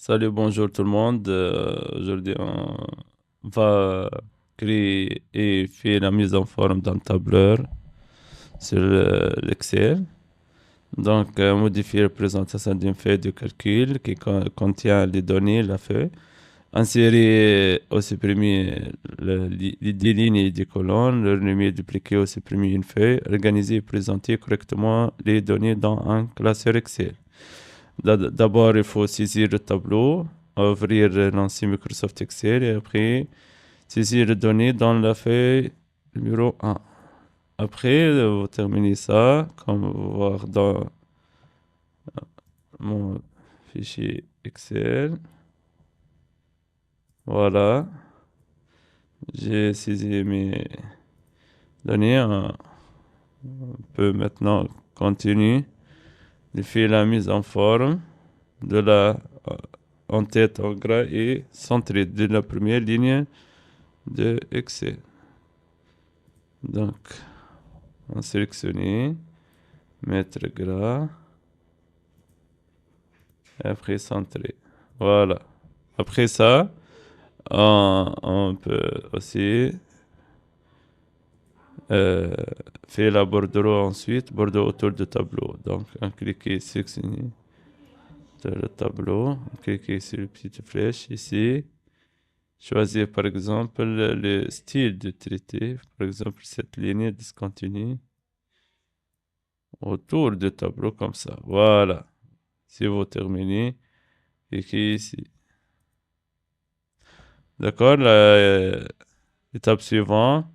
Salut, bonjour tout le monde. Aujourd'hui, on va créer et faire la mise en forme d'un tableur sur l'Excel. Donc, modifier la présentation d'une feuille de calcul qui contient les données, la feuille. Insérer ou supprimer des lignes et des colonnes. Le numéro dupliquer ou supprimer une feuille. Organiser et présenter correctement les données dans un classeur Excel. D'abord, il faut saisir le tableau, ouvrir l'ancien Microsoft Excel et après saisir les données dans la feuille numéro 1. Après, vous terminez ça, comme vous voir dans mon fichier Excel. Voilà, j'ai saisi mes données. On peut maintenant continuer de faire la mise en forme de la en tête en gras et centré de la première ligne de Excel. Donc, on sélectionne, mettre gras, et après centrer. Voilà. Après ça, on peut aussi faire la bordereau ensuite, bordereau autour du tableau. Donc, on clique sélectionner le tableau, on clique sur la petite flèche ici. Choisir par exemple le style de traité, par exemple cette ligne discontinue autour du tableau comme ça. Voilà. Si vous terminez, cliquez ici. D'accord, l'étape suivante,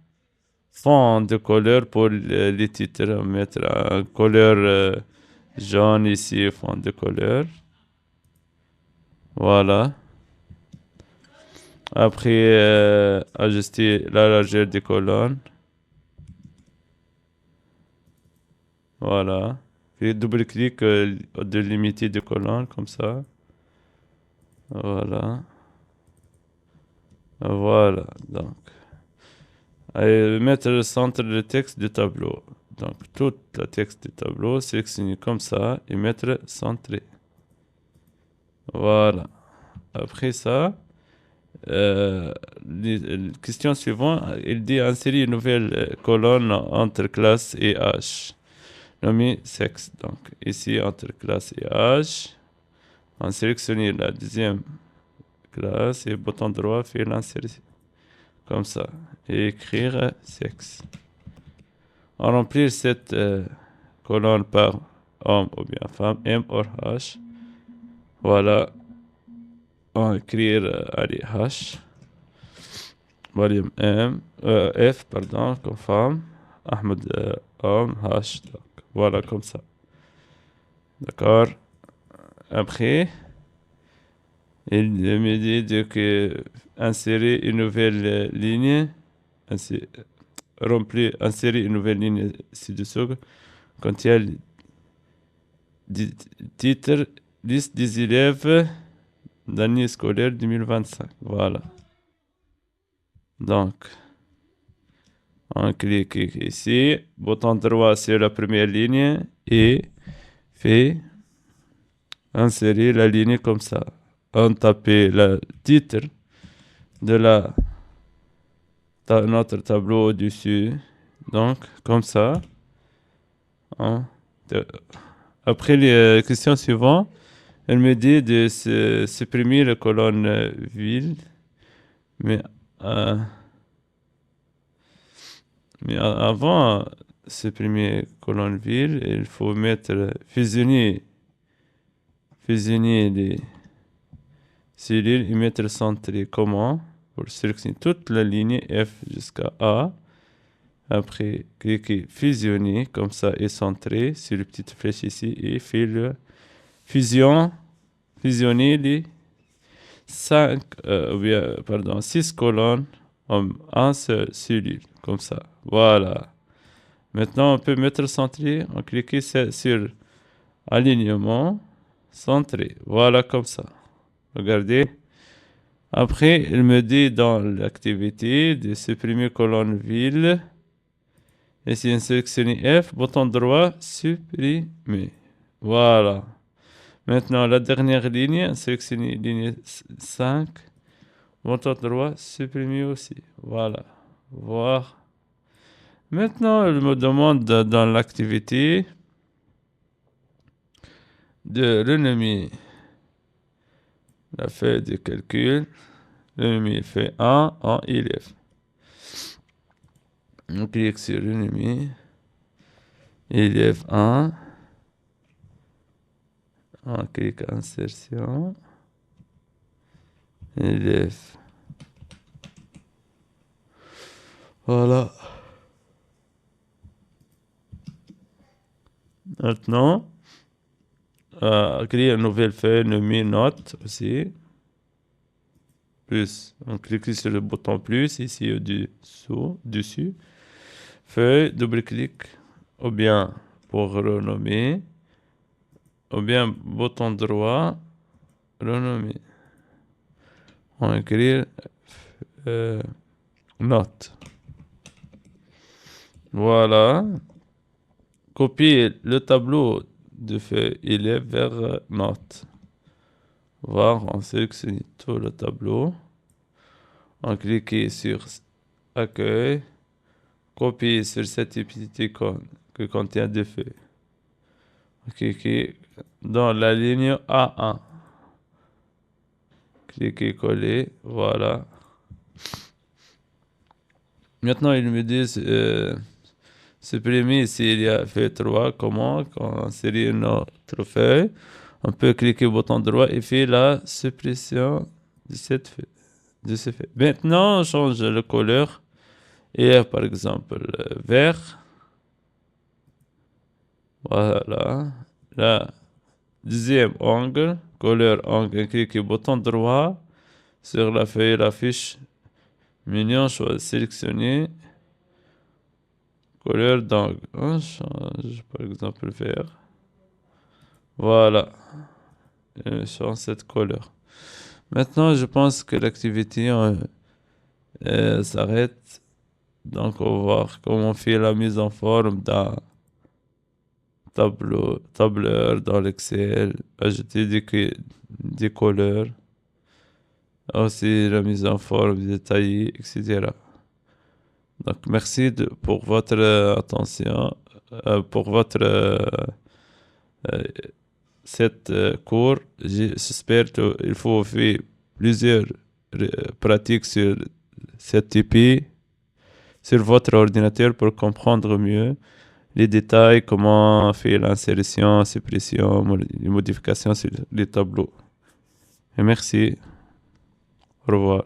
fond de couleur pour les titres. Mettre un couleur jaune ici, fond de couleur. Voilà. Après, ajuster la largeur des colonnes. Voilà. Puis double-clic de limiter de colonnes, comme ça. Voilà. Voilà. Donc, et mettre le centre du texte du tableau. Donc, tout le texte du tableau, sélectionner comme ça et mettre centré. Voilà. Après ça, la question suivante, il dit insérer une nouvelle colonne entre classe et âge. Nommé sexe. Donc, ici, entre classe et âge, on sélectionne la deuxième classe et bouton droit fait l'insérer. Comme ça. Et écrire sexe. On remplit cette colonne par homme ou bien femme, M ou H. Voilà. On écrire allez, H. Volume M, F, pardon, comme femme. Ahmed, homme, H. Donc, voilà, comme ça. D'accord. Après, il me dit que insérer une nouvelle ligne. Insérer une nouvelle ligne ci-dessous contient le titre liste des élèves d'année scolaire 2025. Voilà. Donc, on clique ici, bouton droit sur la première ligne et fait insérer la ligne comme ça. On tape le titre de notre tableau au-dessus. Donc, comme ça. Après les questions suivantes, elle me dit de supprimer la colonne ville, mais, euh, mais avant supprimer colonne ville, il faut mettre fusionner les cellules et mettre centré. Comment? Pour sélectionner toute la ligne F jusqu'à A. Après, cliquez fusionner, comme ça, et centrer sur les petites flèches ici et faire le fusionner les 6 colonnes en un seul cellule, comme ça. Voilà. Maintenant, on peut mettre centré, on clique sur alignement, centré. Voilà, comme ça. Regardez. Après, il me dit dans l'activité de supprimer colonne ville. Et si on sélectionne F, bouton droit, supprimer. Voilà. Maintenant, la dernière ligne, sélectionnez ligne 5. Bouton droit, supprimer aussi. Voilà. Voir. Maintenant, il me demande dans l'activité de renommer la feuille de calcul. Renommer feuille 1 en élève. On clique sur renommer. Élève 1. On clique insertion. Élève. Voilà. Maintenant, créer une nouvelle feuille nommée note aussi. Plus. On clique sur le bouton plus ici au-dessus. Feuille, double-clic. Ou bien pour renommer. Ou bien bouton droit, renommer. On écrit note. Voilà. Copier le tableau de feuille élève vers note. Voir, on sélectionne tout le tableau. On clique sur accueil. Copier sur cette petite icône que contient deux feuilles. On clique dans la ligne A1. Cliquez coller. Voilà. Maintenant, ils me disent supprimer ici, il y a feuille 3. Comment? Quand on insérer une autre feuille, on peut cliquer au bouton droit et faire la suppression de cette feuille. Maintenant, on change le couleur. Et par exemple, vert. Voilà. La deuxième angle, couleur angle, cliquez au bouton droit sur la feuille, la fiche mignon, sélectionner. Couleur d'angle. On change par exemple vert. Voilà. Et je change cette couleur. Maintenant, je pense que l'activité s'arrête. Donc, on va voir comment on fait la mise en forme d'un tableur dans l'Excel. Ajouter des couleurs. Aussi la mise en forme détaillée, etc. Donc, merci pour votre attention, pour votre cette cours. J'espère qu'il faut faire plusieurs pratiques sur cette IP sur votre ordinateur pour comprendre mieux les détails, comment faire l'insertion, suppression, les modifications sur les tableaux. Et merci. Au revoir.